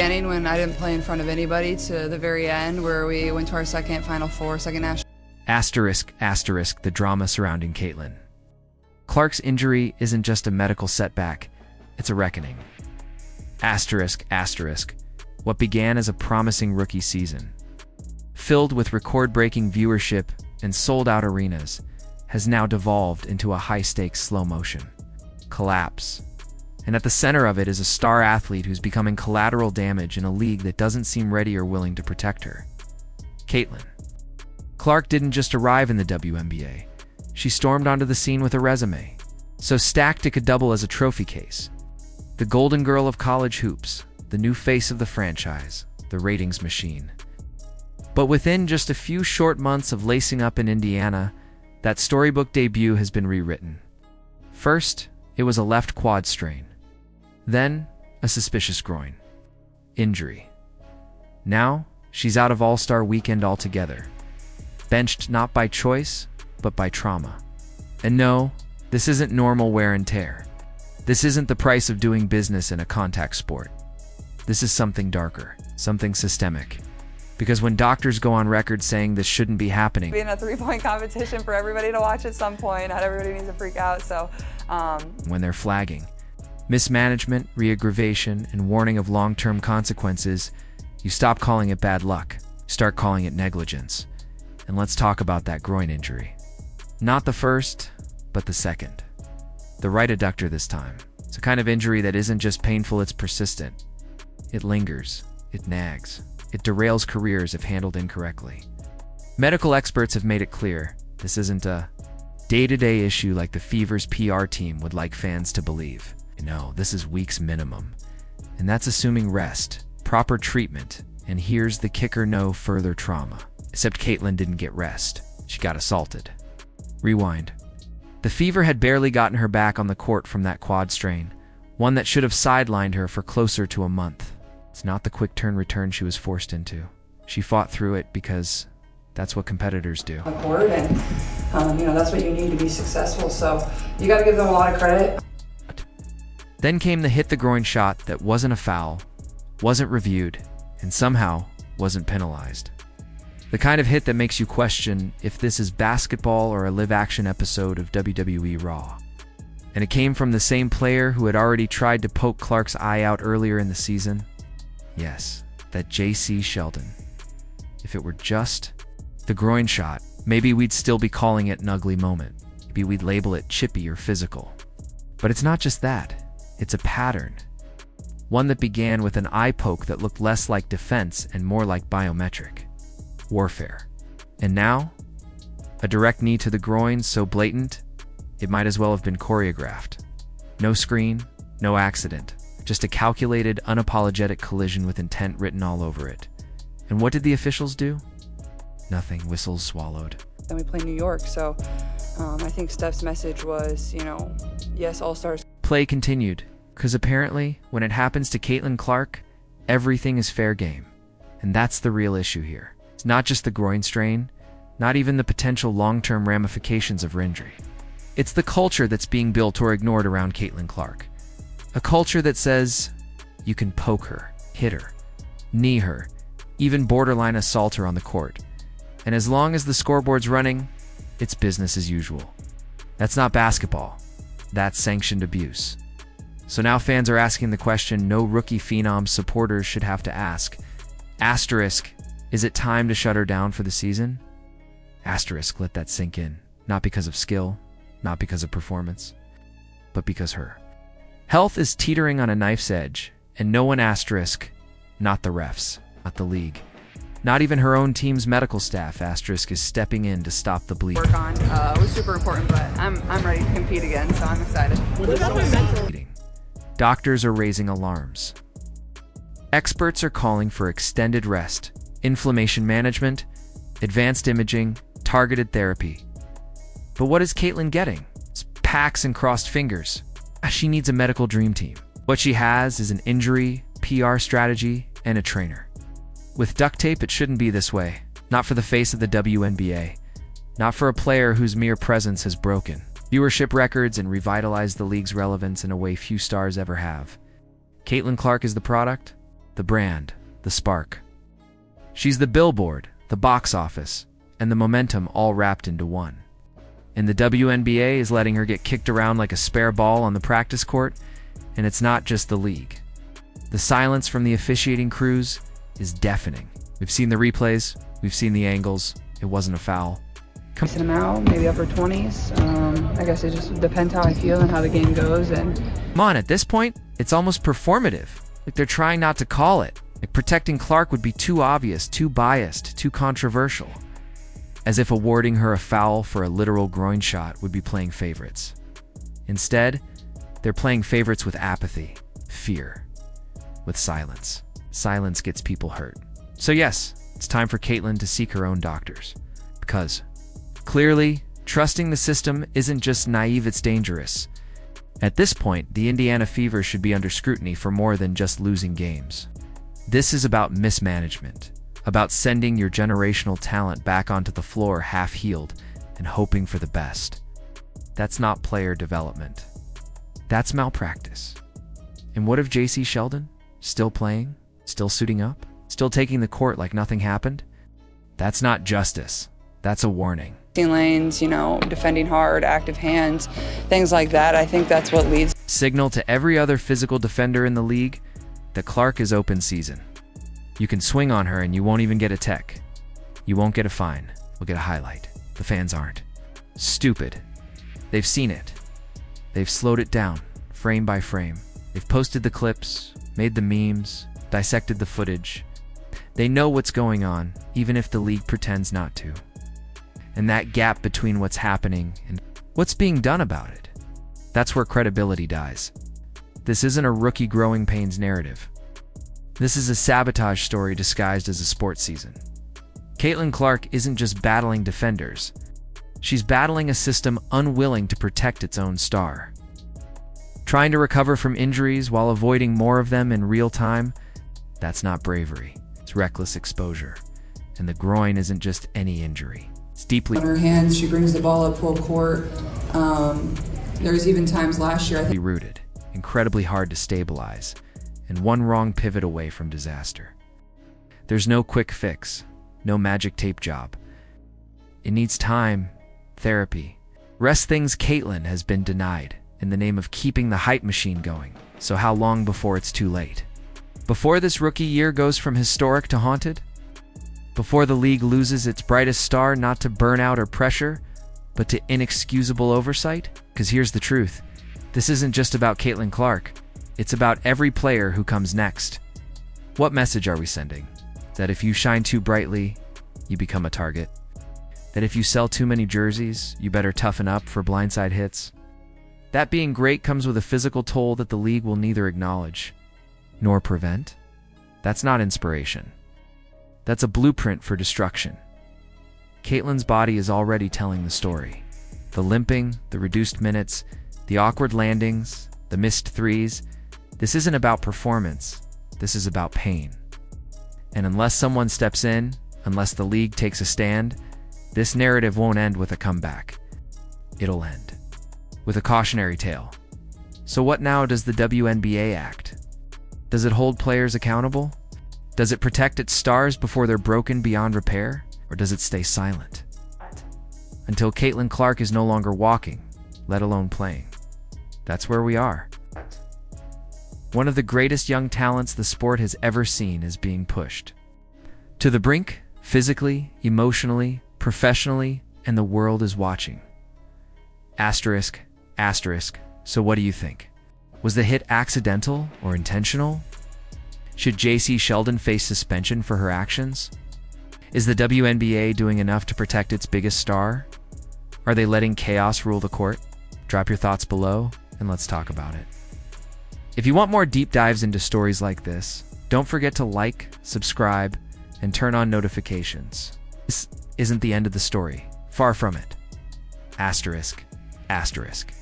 Beginning when I didn't play in front of anybody to the very end where we went to our second Final Four, second national. Asterisk, asterisk, the drama surrounding Caitlin. Clark's injury isn't just a medical setback, it's a reckoning. Asterisk, asterisk, what began as a promising rookie season, filled with record-breaking viewership and sold-out arenas, has now devolved into a high-stakes slow-motion collapse. And at the center of it is a star athlete who's becoming collateral damage in a league that doesn't seem ready or willing to protect her. Caitlin Clark didn't just arrive in the WNBA. She stormed onto the scene with a resume, so stacked it could double as a trophy case. The golden girl of college hoops, the new face of the franchise, the ratings machine. But within just a few short months of lacing up in Indiana, that storybook debut has been rewritten. First, it was a left quad strain. Then, a suspicious groin injury. Now, she's out of All-Star Weekend altogether. Benched not by choice, but by trauma. And no, this isn't normal wear and tear. This isn't the price of doing business in a contact sport. This is something darker, something systemic. Because when doctors go on record saying this shouldn't be happening, Being a three-point competition for everybody to watch at some point, not everybody needs to freak out, so. When they're flagging mismanagement, re-aggravation, and warning of long-term consequences, you stop calling it bad luck, start calling it negligence. And let's talk about that groin injury. Not the first, but the second. The right adductor this time. It's a kind of injury that isn't just painful, it's persistent. It lingers, it nags, it derails careers if handled incorrectly. Medical experts have made it clear this isn't a day-to-day issue like the Fever's PR team would like fans to believe. No, this is weeks minimum. And that's assuming rest, proper treatment, and here's the kicker: no further trauma. Except Caitlin didn't get rest. She got assaulted. Rewind. The Fever had barely gotten her back on the court from that quad strain, one that should have sidelined her for closer to a month. It's not the quick turn return she was forced into. She fought through it because that's what competitors do. On court, and that's what you need to be successful, so you got to give them a lot of credit. Then came the hit the groin shot that wasn't a foul, wasn't reviewed, and somehow wasn't penalized. The kind of hit that makes you question if this is basketball or a live-action episode of WWE Raw. And it came from the same player who had already tried to poke Clark's eye out earlier in the season. Yes, that J.C. Sheldon. If it were just the groin shot, maybe we'd still be calling it an ugly moment. Maybe we'd label it chippy or physical. But it's not just that. It's a pattern. One that began with an eye poke that looked less like defense and more like biometric warfare. And now, a direct knee to the groin so blatant, it might as well have been choreographed. No screen, no accident, just a calculated, unapologetic collision with intent written all over it. And what did the officials do? Nothing, whistles swallowed. Then we play New York, so I think Steph's message was, yes, All-Stars. Play continued, because apparently, when it happens to Caitlin Clark, everything is fair game. And that's the real issue here. It's not just the groin strain, not even the potential long-term ramifications of her injury. It's the culture that's being built or ignored around Caitlin Clark. A culture that says you can poke her, hit her, knee her, even borderline assault her on the court. And as long as the scoreboard's running, it's business as usual. That's not basketball. That's sanctioned abuse. So now fans are asking the question no rookie phenom supporters should have to ask. Asterisk, is it time to shut her down for the season? Asterisk, let that sink in. Not because of skill, not because of performance, but because her health is teetering on a knife's edge, and no one asterisk, not the refs, not the league, not even her own team's medical staff asterisk is stepping in to stop the bleeding. Work on was super important, but I'm ready to compete again, so I'm excited. What about my mental? Doctors are raising alarms. Experts are calling for extended rest, inflammation management, advanced imaging, targeted therapy. But what is Caitlin getting? It's packs and crossed fingers. She needs a medical dream team. What she has is an injury, PR strategy, and a trainer. With duct tape, it shouldn't be this way. Not for the face of the WNBA. Not for a player whose mere presence has broken viewership records and revitalized the league's relevance in a way few stars ever have. Caitlin Clark is the product, the brand, the spark. She's the billboard, the box office, and the momentum all wrapped into one. And the WNBA is letting her get kicked around like a spare ball on the practice court, and it's not just the league. The silence from the officiating crews is deafening. We've seen the replays, we've seen the angles, it wasn't a foul. Decent amount, maybe upper 20s. I guess it just depends how I feel and how the game goes. And Come on, at this point, it's almost performative. Like they're trying not to call it. Like protecting Clark would be too obvious, too biased, too controversial. As if awarding her a foul for a literal groin shot would be playing favorites. Instead, they're playing favorites with apathy, fear, with silence. Silence gets people hurt. So yes, it's time for Caitlin to seek her own doctors. Because, clearly, trusting the system isn't just naive, it's dangerous. At this point, the Indiana Fever should be under scrutiny for more than just losing games. This is about mismanagement, about sending your generational talent back onto the floor half-healed and hoping for the best. That's not player development. That's malpractice. And what of JC Sheldon? Still playing? Still suiting up? Still taking the court like nothing happened? That's not justice. That's a warning. lanes, defending hard, active hands, things like that. I think that's what leads. Signal to every other physical defender in the league that Clark is open season. You can swing on her and you won't even get a tech. You won't get a fine. We'll get a highlight. The fans aren't stupid. They've seen it. They've slowed it down, frame by frame. They've posted the clips, made the memes, dissected the footage. They know what's going on, even if the league pretends not to. And that gap between what's happening and what's being done about it, that's where credibility dies. This isn't a rookie growing pains narrative. This is a sabotage story disguised as a sports season. Caitlin Clark isn't just battling defenders. She's battling a system unwilling to protect its own star. Trying to recover from injuries while avoiding more of them in real time, that's not bravery. It's reckless exposure. And the groin isn't just any injury. It's deeply On her hands, she brings the ball up full court. There's even times last year, I think, rooted, incredibly hard to stabilize, and one wrong pivot away from disaster. There's no quick fix, no magic tape job. It needs time, therapy, rest, things Caitlin has been denied in the name of keeping the hype machine going. So how long before it's too late? Before this rookie year goes from historic to haunted? Before the league loses its brightest star, not to burnout or pressure, but to inexcusable oversight? Because here's the truth. This isn't just about Caitlin Clark. It's about every player who comes next. What message are we sending? That if you shine too brightly, you become a target? That if you sell too many jerseys, you better toughen up for blindside hits? That being great comes with a physical toll that the league will neither acknowledge nor prevent? That's not inspiration. That's a blueprint for destruction. Caitlin's body is already telling the story. The limping, the reduced minutes, the awkward landings, the missed threes. This isn't about performance. This is about pain. And unless someone steps in, unless the league takes a stand, this narrative won't end with a comeback. It'll end with a cautionary tale. So what now does the WNBA act? Does it hold players accountable? Does it protect its stars before they're broken beyond repair? Or does it stay silent? Until Caitlin Clark is no longer walking, let alone playing. That's where we are. One of the greatest young talents the sport has ever seen is being pushed to the brink, physically, emotionally, professionally, and the world is watching. Asterisk, asterisk. So what do you think? Was the hit accidental or intentional? Should JC Sheldon face suspension for her actions? Is the WNBA doing enough to protect its biggest star? Are they letting chaos rule the court? Drop your thoughts below and let's talk about it. If you want more deep dives into stories like this, don't forget to like, subscribe, and turn on notifications. This isn't the end of the story. Far from it. Asterisk, asterisk.